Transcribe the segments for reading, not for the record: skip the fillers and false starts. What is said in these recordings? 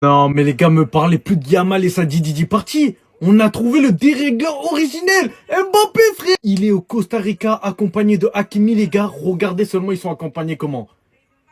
Non, mais les gars, me parlez plus de Yamal et sa Didi Party. On a trouvé le dérégleur originel, Mbappé, frère. Il est au Costa Rica accompagné de Hakimi, les gars. Regardez seulement, ils sont accompagnés comment.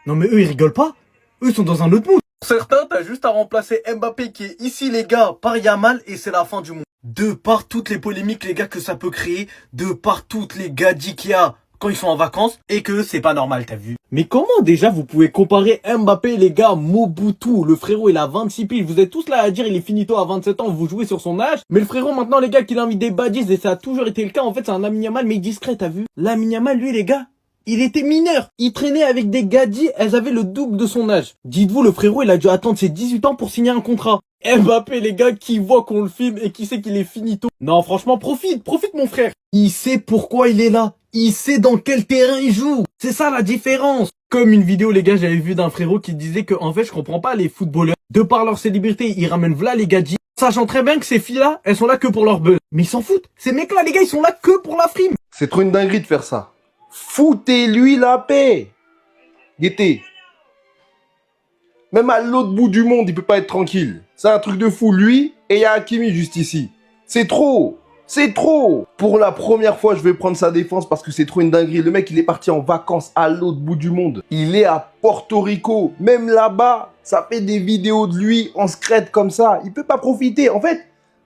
Non, mais eux, ils rigolent pas. Eux, ils sont dans un autre mood. Pour certains, t'as juste à remplacer Mbappé qui est ici, les gars, par Yamal et c'est la fin du monde. De par toutes les polémiques, les gars, que ça peut créer, de par toutes les gadgets qu'il y a quand ils sont en vacances et que c'est pas normal, t'as vu. Mais comment déjà vous pouvez comparer Mbappé, les gars, Mobutu, le frérot il a 26 piges, vous êtes tous là à dire il est finito à 27 ans, vous jouez sur son âge, mais le frérot maintenant les gars qu'il a mis des badges et ça a toujours été le cas, en fait c'est un Lamine Yamal mais discret, t'as vu. Lamine Yamal lui les gars, il était mineur, il traînait avec des gadgets, elles avaient le double de son âge. Dites-vous le frérot il a dû attendre ses 18 ans pour signer un contrat. Mbappé les gars qui voit qu'on le filme et qui sait qu'il est finito. Non franchement profite mon frère. Il sait pourquoi il est là. Il sait dans quel terrain il joue. C'est ça la différence. Comme une vidéo les gars j'avais vu d'un frérot qui disait que en fait je comprends pas les footballeurs. De par leur célébrité ils ramènent v'là les gadgets. Sachant très bien que ces filles là elles sont là que pour leur buzz. Mais ils s'en foutent. Ces mecs là les gars ils sont là que pour la frime. C'est trop une dinguerie de faire ça. Foutez-lui la paix. Guettez. Même à l'autre bout du monde, il peut pas être tranquille. C'est un truc de fou, lui, et il y a Hakimi juste ici. C'est trop. C'est trop. Pour la première fois, je vais prendre sa défense parce que c'est trop une dinguerie. Le mec, il est parti en vacances à l'autre bout du monde. Il est à Porto Rico. Même là-bas, ça fait des vidéos de lui en secret comme ça. Il peut pas profiter. En fait,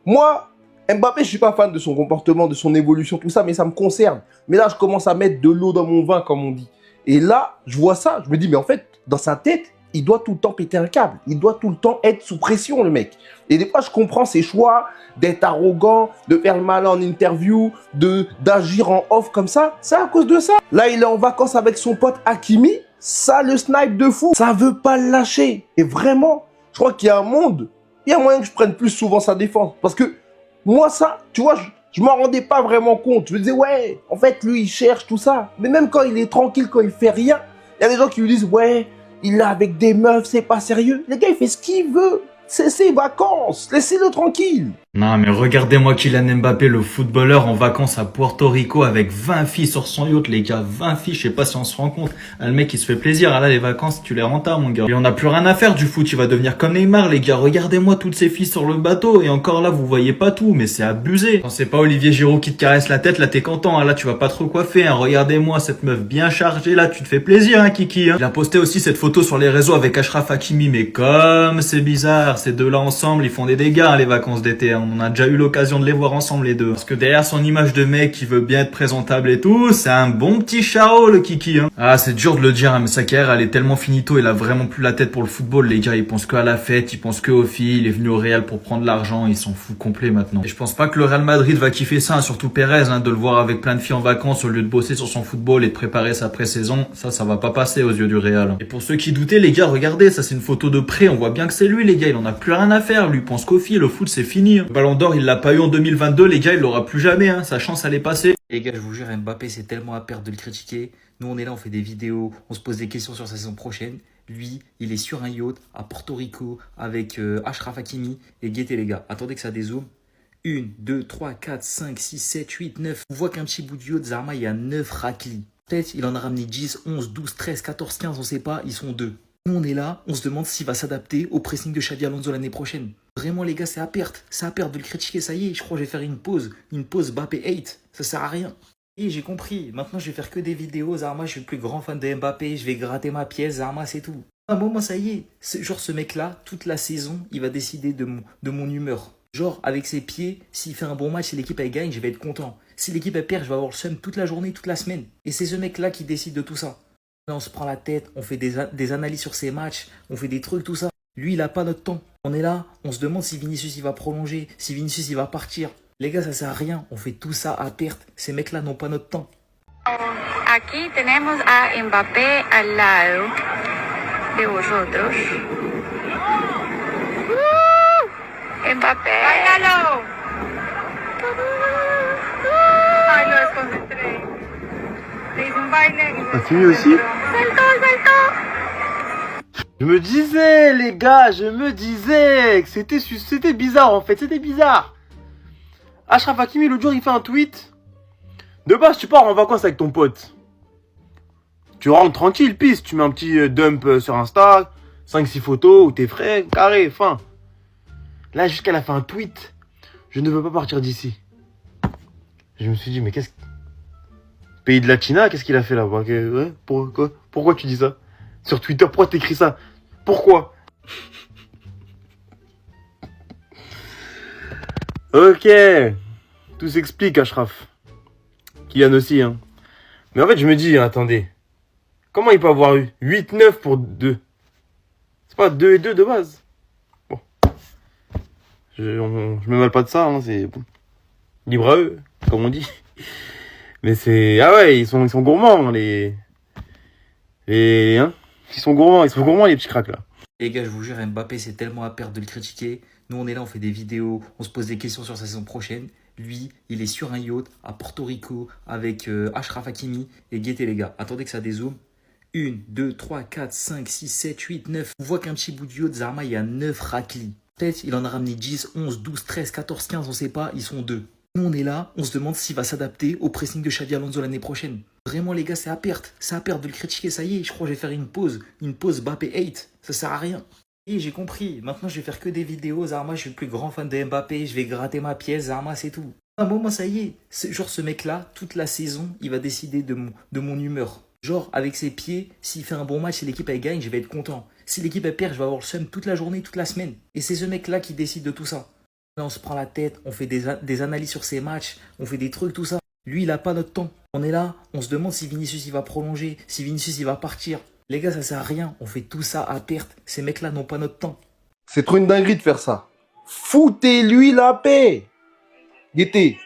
moi, Mbappé, je suis pas fan de son comportement, de son évolution, tout ça, mais ça me concerne. Mais là, je commence à mettre de l'eau dans mon vin, comme on dit. Et là, je vois ça, je me dis, mais en fait, dans sa tête, il doit tout le temps péter un câble. Il doit tout le temps être sous pression, le mec. Et des fois, je comprends ses choix d'être arrogant, de faire le malin en interview, d'agir en off comme ça. C'est à cause de ça. Là, il est en vacances avec son pote Hakimi. Ça, le snipe de fou. Ça veut pas le lâcher. Et vraiment, je crois qu'il y a un monde. Il y a moyen que je prenne plus souvent sa défense. Parce que moi, ça, tu vois, je m'en rendais pas vraiment compte. Je me disais, ouais, en fait, lui, il cherche tout ça. Mais même quand il est tranquille, quand il fait rien, il y a des gens qui lui disent, ouais, il est avec des meufs, c'est pas sérieux. Le gars, il fait ce qu'il veut. C'est ses vacances. Laissez-le tranquille. Non mais regardez-moi Kylian Mbappé, le footballeur en vacances à Puerto Rico avec 20 filles sur son yacht, les gars, 20 filles, je sais pas si on se rend compte. Ah, le mec il se fait plaisir, ah, là les vacances tu les rentables mon gars. Et on a plus rien à faire du foot, il va devenir comme Neymar les gars, regardez-moi toutes ces filles sur le bateau et encore là vous voyez pas tout, mais c'est abusé. Quand c'est pas Olivier Giroud qui te caresse la tête, là t'es content, hein, là tu vas pas trop coiffer, hein. Regardez-moi cette meuf bien chargée, là tu te fais plaisir hein Kiki. Hein. Il a posté aussi cette photo sur les réseaux avec Achraf Hakimi, mais comme c'est bizarre, ces deux là ensemble ils font des dégâts hein, les vacances d'été, hein. On a déjà eu l'occasion de les voir ensemble les deux. Parce que derrière son image de mec qui veut bien être présentable et tout, c'est un bon petit chao le Kiki. Hein. Ah c'est dur de le dire, hein, mais sa carrière elle est tellement finito, il a vraiment plus la tête pour le football les gars, il pense que à la fête, il pense que aux filles, il est venu au Real pour prendre l'argent, il s'en fout complet maintenant. Et je pense pas que le Real Madrid va kiffer ça, hein, surtout Perez, hein, de le voir avec plein de filles en vacances au lieu de bosser sur son football et de préparer sa pré-saison, ça va pas passer aux yeux du Real. Et pour ceux qui doutaient les gars, regardez, ça c'est une photo de près, on voit bien que c'est lui les gars, il en a plus rien à faire, lui pense qu'aux filles, le foot c'est fini. Hein. Le Ballon d'Or il l'a pas eu en 2022 les gars, il l'aura plus jamais, hein. Sa chance elle est passée. Les gars, je vous jure, Mbappé, c'est tellement à perdre de le critiquer. Nous, on est là, on fait des vidéos, on se pose des questions sur sa saison prochaine. Lui, il est sur un yacht à Porto Rico avec Achraf Hakimi. Et guettez les gars, attendez que ça dézoome. 1, 2, 3, 4, 5, 6, 7, 8, 9. On voit qu'un petit bout du yacht, Zarma, il y a 9 raclis. Peut-être il en a ramené 10, 11, 12, 13, 14, 15, on sait pas, ils sont 2. Nous, on est là, on se demande s'il va s'adapter au pressing de Xabi Alonso l'année prochaine. Vraiment, les gars, c'est à perte de le critiquer, ça y est, je crois que je vais faire une pause Mbappé hate, ça sert à rien. Et j'ai compris, maintenant je vais faire que des vidéos, Zarma, je suis le plus grand fan de Mbappé, je vais gratter ma pièce, Zarma, c'est tout. À un moment, ça y est, genre ce mec-là, toute la saison, il va décider de mon humeur. Genre, avec ses pieds, s'il fait un bon match, si l'équipe elle gagne, je vais être content. Si l'équipe elle perd, je vais avoir le seum toute la journée, toute la semaine. Et c'est ce mec-là qui décide de tout ça. Là, on se prend la tête, on fait des analyses sur ses matchs, on fait des trucs, tout ça. Lui, il a pas notre temps. On est là, on se demande si Vinicius il va prolonger, si Vinicius il va partir. Les gars, ça sert à rien, on fait tout ça à perte. Ces mecs-là n'ont pas notre temps. Aquí tenemos a Mbappé al lado de vosotros. Mbappé. ¡Báilalo! Ay, lo desconcentré. Le hice un baile. Hakimi aussi? Saltó, saltó. Je me disais, les gars, je me disais que c'était bizarre en fait, c'était bizarre. Achraf Hakimi, l'autre jour, il fait un tweet. De base, tu pars en vacances avec ton pote. Tu rentres tranquille, pisse, tu mets un petit dump sur Insta, 5-6 photos où t'es frais, carré, fin. Là, jusqu'à la fin, un tweet. Je ne veux pas partir d'ici. Je me suis dit, mais qu'est-ce que... Pays de la China, qu'est-ce qu'il a fait là-bas? Ouais, pourquoi tu dis ça? Sur Twitter, pourquoi t'écris ça? Pourquoi? Ok. Tout s'explique, Ashraf. Kylian aussi, hein. Mais en fait, je me dis, attendez. Comment il peut avoir eu 8-9 pour 2? C'est pas 2 et 2 de base. Bon. Je me mêle pas de ça, hein, c'est libre à eux, comme on dit. Mais c'est... Ah ouais, ils sont gourmands, hein. Ils sont gourmands les petits cracks là. Les gars, je vous jure, Mbappé, c'est tellement à perdre de le critiquer. Nous, on est là, on fait des vidéos, on se pose des questions sur sa saison prochaine. Lui, il est sur un yacht à Porto Rico avec Achraf Hakimi et guettez les gars. Attendez que ça dézoome. 1, 2, 3, 4, 5, 6, 7, 8, 9. On voit qu'un petit bout du yacht, Zarma, il y a 9 raclis. Peut-être il en a ramené 10, 11, 12, 13, 14, 15, on sait pas, ils sont 2. Nous, on est là, on se demande s'il va s'adapter au pressing de Xabi Alonso l'année prochaine. Vraiment, les gars, c'est à perte. C'est à perte de le critiquer, ça y est, je crois que je vais faire une pause Mbappé hate. Ça sert à rien. Et j'ai compris, maintenant je vais faire que des vidéos, Zarma, je suis le plus grand fan de Mbappé, je vais gratter ma pièce, Zarma, c'est tout. À un moment, ça y est, genre ce mec-là, toute la saison, il va décider de mon humeur. Genre, avec ses pieds, s'il fait un bon match, si l'équipe elle gagne, je vais être content. Si l'équipe elle perd, je vais avoir le seum toute la journée, toute la semaine. Et c'est ce mec-là qui décide de tout ça. Là, on se prend la tête, on fait des analyses sur ses matchs, on fait des trucs, tout ça. Lui, il a pas notre temps. On est là, on se demande si Vinicius il va prolonger, si Vinicius il va partir. Les gars, ça sert à rien, on fait tout ça à perte. Ces mecs-là n'ont pas notre temps. C'est trop une dinguerie de faire ça. Foutez-lui la paix. Guettez.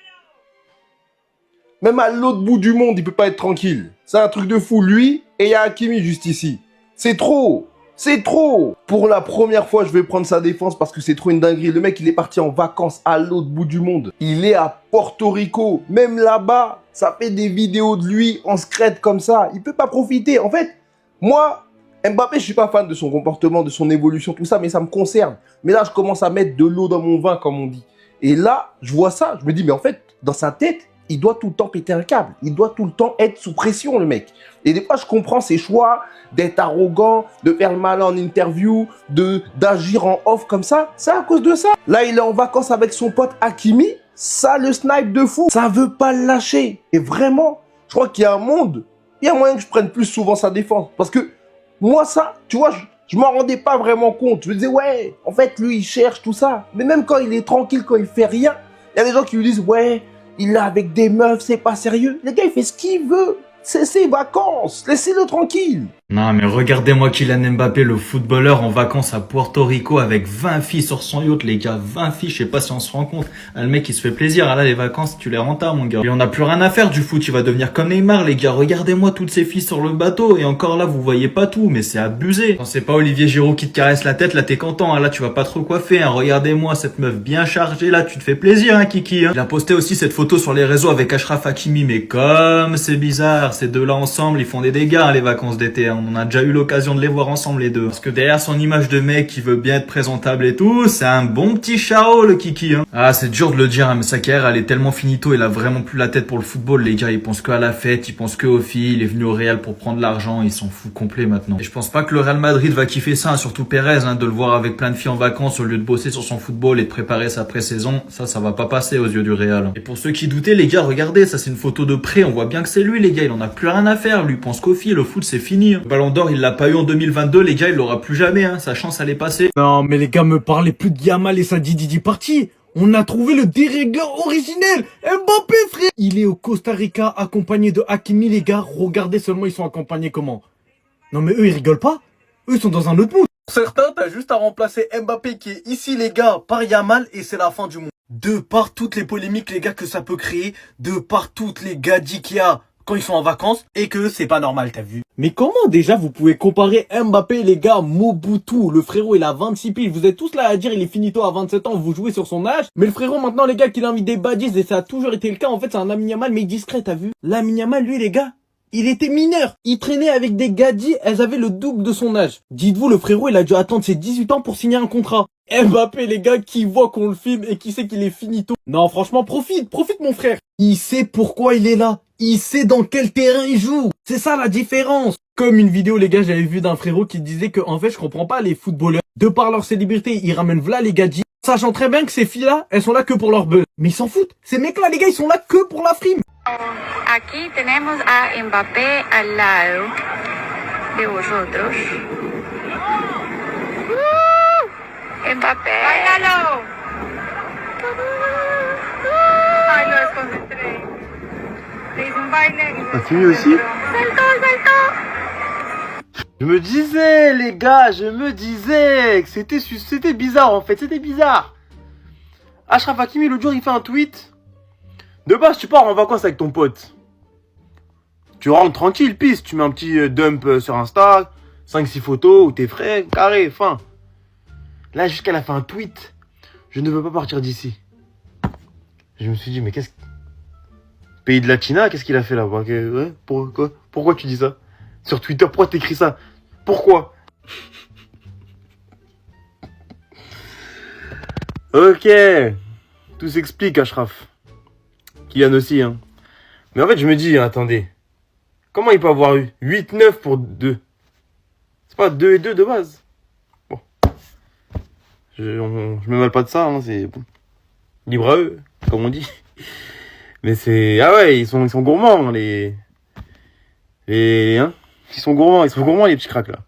Même à l'autre bout du monde, il peut pas être tranquille. C'est un truc de fou, lui, et il y a Hakimi juste ici. C'est trop. C'est trop. Pour la première fois, je vais prendre sa défense parce que c'est trop une dinguerie. Le mec, il est parti en vacances à l'autre bout du monde. Il est à Porto Rico. Même là-bas, ça fait des vidéos de lui en secret comme ça. Il peut pas profiter. En fait, moi, Mbappé, je suis pas fan de son comportement, de son évolution, tout ça, mais ça me concerne. Mais là, je commence à mettre de l'eau dans mon vin, comme on dit. Et là, je vois ça, je me dis, mais en fait, dans sa tête, il doit tout le temps péter un câble. Il doit tout le temps être sous pression, le mec. Et des fois, je comprends ses choix d'être arrogant, de faire le malin en interview, d'agir en off comme ça. C'est à cause de ça. Là, il est en vacances avec son pote Hakimi. Ça, le snipe de fou. Ça veut pas le lâcher. Et vraiment, je crois qu'il y a un monde. Il y a moyen que je prenne plus souvent sa défense. Parce que moi, ça, tu vois, je m'en rendais pas vraiment compte. Je me disais, ouais, en fait, lui, il cherche tout ça. Mais même quand il est tranquille, quand il fait rien, il y a des gens qui lui disent, ouais, il est avec des meufs, c'est pas sérieux. Le gars, il fait ce qu'il veut. C'est ses vacances. Laissez-le tranquille. Non mais regardez-moi Kylian Mbappé, le footballeur en vacances à Porto Rico avec 20 filles sur son yacht, les gars, 20 filles, je sais pas si on se rend compte. Ah, le mec il se fait plaisir, ah, là les vacances tu les rends tard mon gars. Et on a plus rien à faire du foot, il va devenir comme Neymar les gars, regardez-moi toutes ces filles sur le bateau et encore là vous voyez pas tout, mais c'est abusé. Quand c'est pas Olivier Giroud qui te caresse la tête, là t'es content, hein, là tu vas pas trop coiffer, hein. Regardez-moi cette meuf bien chargée, là tu te fais plaisir hein Kiki. Hein. Il a posté aussi cette photo sur les réseaux avec Achraf Hakimi, mais comme c'est bizarre, ces deux là ensemble ils font des dégâts hein, les vacances d'été, hein. On a déjà eu l'occasion de les voir ensemble les deux. Parce que derrière son image de mec qui veut bien être présentable et tout, c'est un bon petit chao le Kiki. Hein. Ah c'est dur de le dire, hein, mais sa carrière elle est tellement finito, il a vraiment plus la tête pour le football les gars, il pense qu'à la fête, il pense que aux filles, il est venu au Real pour prendre l'argent, il s'en fout complet maintenant. Et je pense pas que le Real Madrid va kiffer ça, hein, surtout Pérez, hein, de le voir avec plein de filles en vacances au lieu de bosser sur son football et de préparer sa pré-saison, ça va pas passer aux yeux du Real. Et pour ceux qui doutaient les gars, regardez, ça c'est une photo de près, on voit bien que c'est lui les gars, il en a plus rien à faire, lui pense qu'aux filles, le foot c'est fini. Hein. Le Ballon d'Or il l'a pas eu en 2022 les gars, il l'aura plus jamais, hein. Sa chance elle est passée. Non mais les gars, me parlez plus de Yamal et sa Didi partie. On a trouvé le dérégleur originel, Mbappé frère. Il est au Costa Rica accompagné de Hakimi les gars, regardez seulement ils sont accompagnés comment. Non mais eux ils rigolent pas, eux ils sont dans un autre monde. Pour certains t'as juste à remplacer Mbappé qui est ici les gars par Yamal et c'est la fin du monde. De par toutes les polémiques les gars que ça peut créer, de par toutes les gadgets qu'il y a quand ils sont en vacances et que c'est pas normal, t'as vu. Mais comment déjà vous pouvez comparer Mbappé les gars, Mobutu, le frérot il a 26 piles, vous êtes tous là à dire il est finito à 27 ans, vous jouez sur son âge, mais le frérot maintenant les gars qu'il a mis des badges et ça a toujours été le cas, en fait c'est un Lamine Yamal mais discret, t'as vu. Lamine Yamal lui les gars, il était mineur, il traînait avec des gadgets, elles avaient le double de son âge. Dites-vous le frérot il a dû attendre ses 18 ans pour signer un contrat. Mbappé les gars qui voit qu'on le filme et qui sait qu'il est finito. Non franchement profite mon frère. Il sait pourquoi il est là. Il sait dans quel terrain il joue. C'est ça la différence. Comme une vidéo, les gars, j'avais vu d'un frérot qui disait que, en fait, je comprends pas les footballeurs. De par leur célébrité, ils ramènent v'là les gadgets, sachant très bien que ces filles-là, elles sont là que pour leur buzz. Mais ils s'en foutent. Ces mecs-là, les gars, ils sont là que pour la frime. Aquí tenemos a Mbappé al lado de vosotros. Mbappé. ¡Báilalo! Ay, lo desconcentré. Le hice un baile. Ah, Kimi aussi? ¡Saltó, saltó! Je me disais, les gars, je me disais que c'était bizarre en fait, c'était bizarre. Achraf Hakimi, l'autre jour, il fait un tweet. De base, tu pars en vacances avec ton pote. Tu rentres tranquille, pisse, tu mets un petit dump sur Insta, 5-6 photos, où t'es frais, carré, fin. Là, jusqu'à la fin, un tweet. Je ne veux pas partir d'ici. Je me suis dit, mais qu'est-ce que... Pays de la China, qu'est-ce qu'il a fait là-bas? Ouais, pourquoi tu dis ça? Sur Twitter, pourquoi t'écris ça? Pourquoi? Ok. Tout s'explique, Achraf. Kylian aussi, hein. Mais en fait, je me dis, attendez. Comment il peut avoir eu 8-9 pour 2? C'est pas 2 et 2 de base. Bon. Je me mêle pas de ça, hein, c'est bon. Libre à eux, comme on dit. Mais c'est... Ah ouais, ils sont gourmands, hein. Ils sont gourmands les petits cracks là.